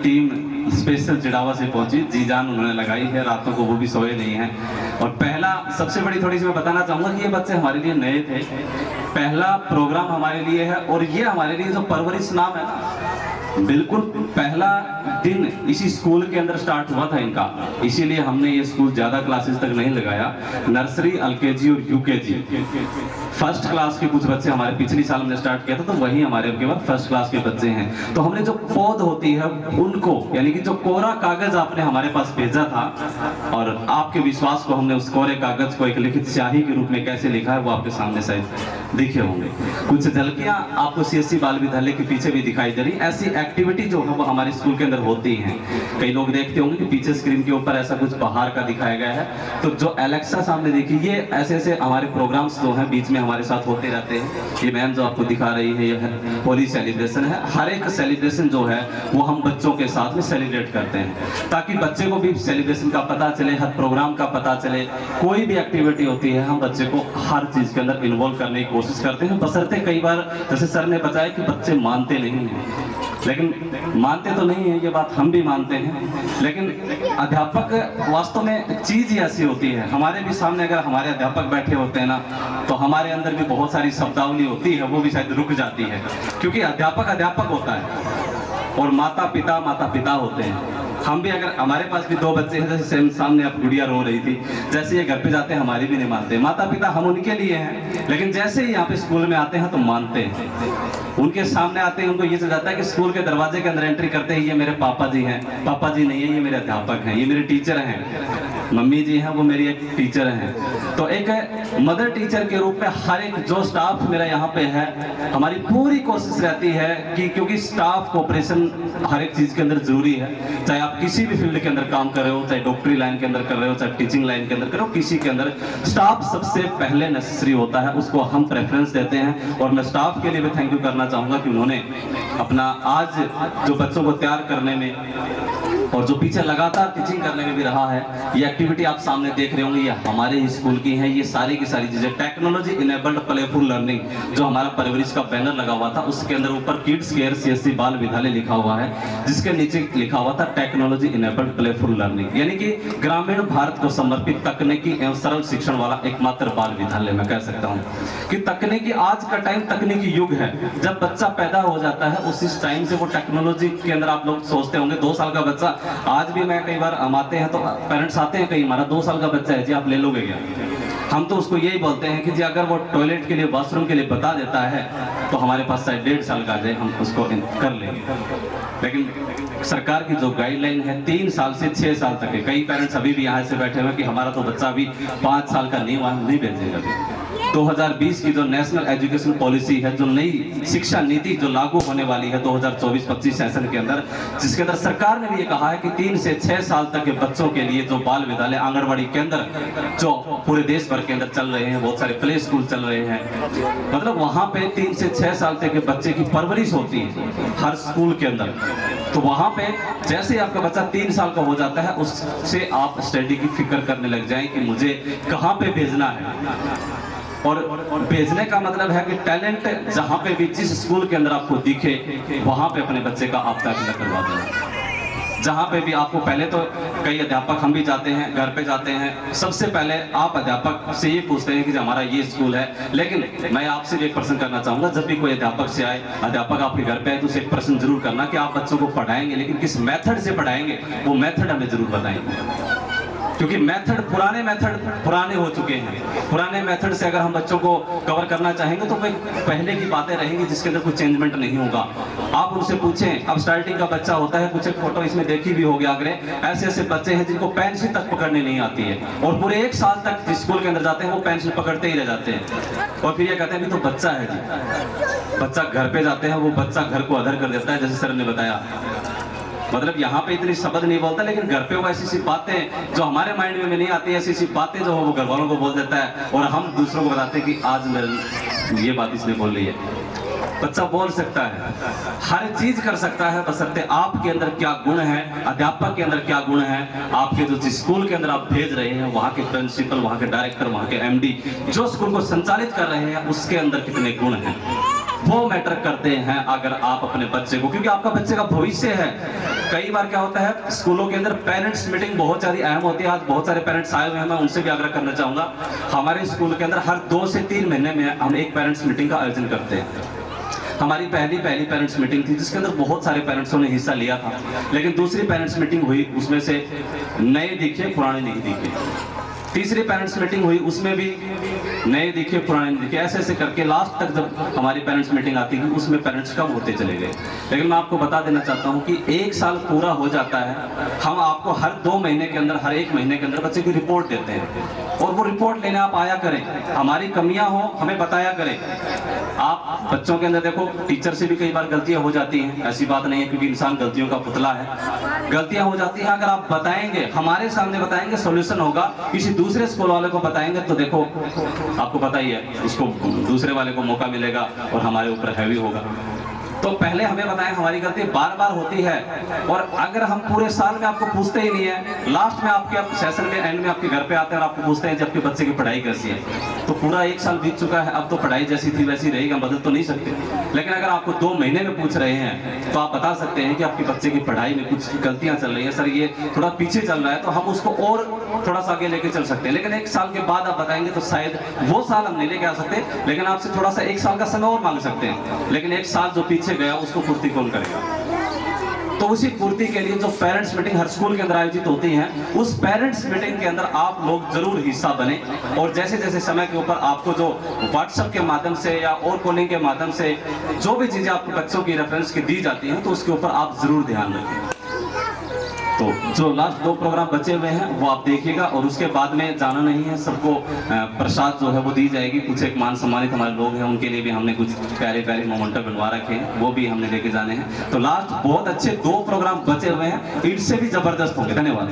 Team special Chirawa से पहुंची, जी जान उन्होंने लगाई है, रातों को वो भी सोए नहीं हैं। और पहला सबसे बड़ी थोड़ी सी मैं बताना चाहूँगा कि ये बच्चे हमारे लिए नए थे, पहला प्रोग्राम हमारे लिए है, और ये हमारे लिए जो परवरिश नाम है ना, बिल्कुल पहला दिन इसी स्कूल के अंदर स्टार्ट हुआ था इनका, इसीलिए हमने ये स्कूल ज़्यादा क्लासेस तक नहीं लगाया। नर्सरी, एलकेजी और यूकेजी, फर्स्ट क्लास के कुछ बच्चे हमारे पिछली साल हमने स्टार्ट किया था, तो वही हमारे के बाद फर्स्ट क्लास के बच्चे हैं। तो हमने जो पौध होती है उनको, यानी कि जो कोरा कागज आपने हमारे पास भेजा था, और आपके विश्वास को हमने उस कोरे कागज को एक लिखित स्याही के रूप में कैसे लिखा है वो आपके सामने शायद दिखे होंगे। कुछ झलकियां आपको सीएससी बाल विद्यालय के पीछे भी दिखाई दे रही। ऐसी एक्टिविटी जो है वो हमारे स्कूल के अंदर होती हैं। कई लोग देखते होंगे कि पीछे स्क्रीन के ऊपर ऐसा कुछ बाहर का दिखाया गया है, तो जो एलेक्सा सामने देखिए, ये ऐसे ऐसे हमारे प्रोग्राम्स जो हैं बीच में हमारे साथ होते रहते हैं। ये मैम जो आपको दिखा रही है, यह होली सेलिब्रेशन है। हर एक सेलिब्रेशन जो है वो हम बच्चों के साथ में सेलिब्रेट करते हैं, ताकि बच्चे को भी सेलिब्रेशन का पता चले, हर प्रोग्राम का पता चले। कोई भी एक्टिविटी होती है हम बच्चे को हर चीज के अंदर इन्वॉल्व करने की कोशिश करते हैं, बशर्ते कई बार जैसे सर ने बताया कि बच्चे मानते नहीं हैं, लेकिन मानते तो नहीं है, ये बात हम भी मानते हैं। लेकिन अध्यापक वास्तव में चीज ही ऐसी होती है, हमारे भी सामने अगर हमारे अध्यापक बैठे होते हैं ना, तो हमारे अंदर भी बहुत सारी शब्दावली होती है, वो भी शायद रुक जाती है, क्योंकि अध्यापक अध्यापक होता है और माता पिता होते हैं। हम भी, अगर हमारे पास भी दो बच्चे हैं, जैसे सामने अब गुड़िया रो रही थी, जैसे ये घर पे जाते हैं हमारी भी नहीं मानते। माता पिता हम उनके लिए हैं, लेकिन जैसे ही यहाँ पे स्कूल में आते हैं तो मानते हैं। उनके सामने आते हैं, उनको ये चल जाता है कि स्कूल के दरवाजे के अंदर एंट्री करते ही ये मेरे पापा जी हैं। पापा जी नहीं है, ये मेरे अध्यापक हैं, ये मेरे टीचर हैं। मम्मी जी हैं, वो मेरी एक टीचर हैं। तो एक मदर टीचर के रूप में हर एक जो स्टाफ मेरा यहाँ पे है, हमारी पूरी कोशिश रहती है कि, क्योंकि स्टाफ कोऑपरेशन हर एक चीज के अंदर जरूरी है, चाहे आप किसी भी फील्ड के अंदर काम कर रहे हो, चाहे डॉक्टरी लाइन के अंदर कर रहे हो, चाहे टीचिंग लाइन के अंदर कर रहे हो, किसी के अंदर स्टाफ सबसे पहले नेसेसरी होता है, उसको हम प्रेफरेंस देते हैं। और मैं स्टाफ के लिए भी थैंक यू करना चाहूंगा कि उन्होंने अपना आज जो बच्चों को तैयार करने में और जो पीछे लगातार टीचिंग करने में भी रहा है। ये एक्टिविटी आप सामने देख रहे होंगे, ये हमारे ही स्कूल की है। ये सारी की सारी चीजें टेक्नोलॉजी इनेबल्ड प्लेफुल लर्निंग, जो हमारा परवरिश का बैनर लगा हुआ था, उसके अंदर ऊपर किड्स केयर सीएससी बाल विद्यालय लिखा हुआ है, जिसके नीचे लिखा हुआ था टेक्नोलॉजी इनेबल्ड प्लेफुल लर्निंग, यानी कि ग्रामीण भारत को समर्पित तकनीकी एवं सरल शिक्षण वाला एकमात्र बाल विद्यालय। मैं कह सकता हूँ कि तकनीकी, आज का टाइम तकनीकी युग है। जब बच्चा पैदा हो जाता है उसी टाइम से वो टेक्नोलॉजी के अंदर, आप लोग सोचते होंगे 2 साल का बच्चा, आज भी मैं कई बार हम आते हैं तो पेरेंट्स आते हैं, कहीं हमारा 2 साल का बच्चा है जी, आप ले लोगे क्या? हम तो उसको यही बोलते हैं कि जी अगर वो टॉयलेट के लिए, बाथरूम के लिए बता देता है तो हमारे पास चाहे 1.5 साल का आ जाए, हम उसको कर लेंगे। लेकिन सरकार की जो गाइडलाइन है 3 साल से 6 साल तक है। कई पेरेंट्स अभी भी यहाँ से बैठे हुए कि हमारा तो बच्चा अभी 5 साल का नहीं, वहाँ नहीं भेजेगा। 2020 की जो नेशनल एजुकेशन पॉलिसी है, जो नई शिक्षा नीति जो लागू होने वाली है 2024-25 सेशन के अंदर, जिसके अंदर सरकार ने भी ये कहा है कि 3 से 6 साल तक के बच्चों के लिए जो बाल विद्यालय, आंगनबाड़ी केंद्र जो पूरे देश भर के अंदर चल रहे हैं, बहुत सारे प्ले स्कूल चल रहे हैं, मतलब वहाँ पे 3 से 6 साल तक के बच्चे की परवरिश होती है हर स्कूल के अंदर। तो वहाँ पे जैसे आपका बच्चा 3 साल का हो जाता है, उससे आप स्टडी की फिक्र करने लग जाएं कि मुझे कहाँ पे भेजना है। और भेजने का मतलब है कि टैलेंट जहाँ पे भी, जिस स्कूल के अंदर आपको दिखे, वहाँ पे अपने बच्चे का आप दाखिला करवा देना। जहाँ पे भी आपको, पहले तो कई अध्यापक, हम भी जाते हैं, घर पे जाते हैं, सबसे पहले आप अध्यापक से ये पूछते हैं कि हमारा ये स्कूल है। लेकिन मैं आपसे भी एक प्रश्न करना चाहूँगा, जब भी कोई अध्यापक से आए, अध्यापक आपके घर पे आए, तो उसे एक प्रश्न जरूर करना कि आप बच्चों को पढ़ाएंगे, लेकिन किस मेथड से पढ़ाएंगे, वो मेथड हमें जरूर बताएंगे। क्योंकि मेथड, पुराने मेथड पुराने हो चुके हैं। पुराने मेथड से अगर हम बच्चों को कवर करना चाहेंगे तो पहले की बातें रहेंगी, जिसके अंदर कोई चेंजमेंट नहीं होगा। आप उनसे पूछें, अब स्टार्टिंग का बच्चा होता है, कुछ एक फोटो इसमें देखी भी होगी आगे, ऐसे ऐसे बच्चे हैं जिनको पेंसिल तक पकड़ने नहीं आती है, और पूरे 1 साल तक जिस स्कूल के अंदर जाते हैं वो पेंसिल पकड़ते ही रह जाते हैं, और फिर ये कहते हैं कि तो बच्चा है जी। बच्चा घर पे जाते हैं, वो बच्चा घर को अधर कर देता है, जैसे सर ने बताया। मतलब यहाँ पे इतनी शब्द नहीं बोलता, लेकिन घर पे वो ऐसी सी बातें जो हमारे माइंड में नहीं आती, ऐसी सी बातें जो वो घर वालों को बोल देता है, और हम दूसरों को बताते हैं कि आज मेरे ये बात इसने बोल ली है। बच्चा बोल सकता है, हर चीज कर सकता है, बशर्ते आपके अंदर क्या गुण है, अध्यापक के अंदर क्या गुण है, आपके जो स्कूल के अंदर आप भेज रहे हैं, वहाँ के प्रिंसिपल, वहाँ के डायरेक्टर, वहाँ के MD जो स्कूल को संचालित कर रहे हैं, उसके अंदर कितने गुण हैं, वो मैटर करते हैं। अगर आप अपने बच्चे को, क्योंकि आपका बच्चे का भविष्य है, कई बार क्या होता है स्कूलों के अंदर पेरेंट्स मीटिंग बहुत ज़्यादा अहम होती है। आज बहुत सारे पेरेंट्स आए हुए हैं, मैं उनसे भी आग्रह करना चाहूँगा, हमारे स्कूल के अंदर हर 2 से 3 महीने में हम एक पेरेंट्स मीटिंग का आयोजन करते हैं। हमारी पहली पेरेंट्स मीटिंग थी जिसके अंदर बहुत सारे पेरेंट्सों ने हिस्सा लिया था, लेकिन दूसरी पेरेंट्स मीटिंग हुई, उसमें से नए दिखे पुराने नहीं दिखे। तीसरी पेरेंट्स मीटिंग हुई, उसमें भी नए दिखे पुराने नहीं दिखे। ऐसे ऐसे करके लास्ट तक जब हमारी पेरेंट्स मीटिंग आती थी उसमें पेरेंट्स कम होते चले गए। लेकिन मैं आपको बता देना चाहता हूँ कि 1 साल पूरा हो जाता है, हम आपको हर 2 महीने के अंदर, हर 1 महीने के अंदर बच्चे की रिपोर्ट देते हैं, और वो रिपोर्ट लेने आप आया करें। हमारी कमियां हो हमें बताया करें। आप बच्चों के अंदर देखो, टीचर से भी कई बार गलतियां हो जाती हैं, ऐसी बात नहीं है, क्योंकि इंसान गलतियों का पुतला है। गलतियां हो जाती हैं, अगर आप बताएंगे, हमारे सामने बताएंगे, सॉल्यूशन होगा। किसी दूसरे स्कूल वाले को बताएंगे तो देखो आपको पता ही है, उसको दूसरे वाले को मौका मिलेगा और हमारे ऊपर हैवी होगा। तो पहले हमें बताएं, हमारी गलती बार बार होती है, और अगर हम पूरे साल में आपको पूछते ही नहीं है, लास्ट में आपके सेशन में एंड में आपके घर पे आते हैं और आपको पूछते हैं जब के बच्चे की पढ़ाई कैसी है, तो पूरा 1 साल बीत चुका है, अब तो पढ़ाई जैसी थी वैसी रहेगी, हम बदल तो नहीं सकते। लेकिन अगर आपको 2 महीने में पूछ रहे हैं तो आप बता सकते हैं कि आपके बच्चे की पढ़ाई में कुछ गलतियां चल रही है, सर ये थोड़ा पीछे चल रहा है, तो हम उसको और थोड़ा सा आगे लेके चल सकते हैं। लेकिन 1 साल के बाद आप बताएंगे तो शायद वो साल हम नहीं लेके आ सकते, लेकिन आपसे थोड़ा सा 1 साल का समय और मांग सकते हैं। लेकिन 1 साल जो पीछे गया उसको पूर्ति कौन करेगा? तो उसी पूर्ति के लिए जो पेरेंट्स मीटिंग हर स्कूल के अंदर आयोजित होती हैं, उस पेरेंट्स मीटिंग के अंदर आप लोग जरूर हिस्सा बने, और जैसे जैसे समय के ऊपर आपको जो व्हाट्सएप के माध्यम से या और कॉलिंग के माध्यम से जो भी चीजें आपको बच्चों की रेफरेंस की दी जाती हैं, तो उसके ऊपर आप जरूर ध्यान रखें। तो जो लास्ट 2 प्रोग्राम बचे हुए हैं वो आप देखिएगा, और उसके बाद में जाना नहीं है, सबको प्रसाद जो है वो दी जाएगी। कुछ एक मान सम्मानित हमारे लोग हैं, उनके लिए भी हमने कुछ प्यारे प्यारे मोमेंटो बनवा रखे हैं, वो भी हमने लेके जाने हैं। तो लास्ट बहुत अच्छे 2 प्रोग्राम बचे हुए हैं, इनसे भी जबरदस्त होंगे। धन्यवाद।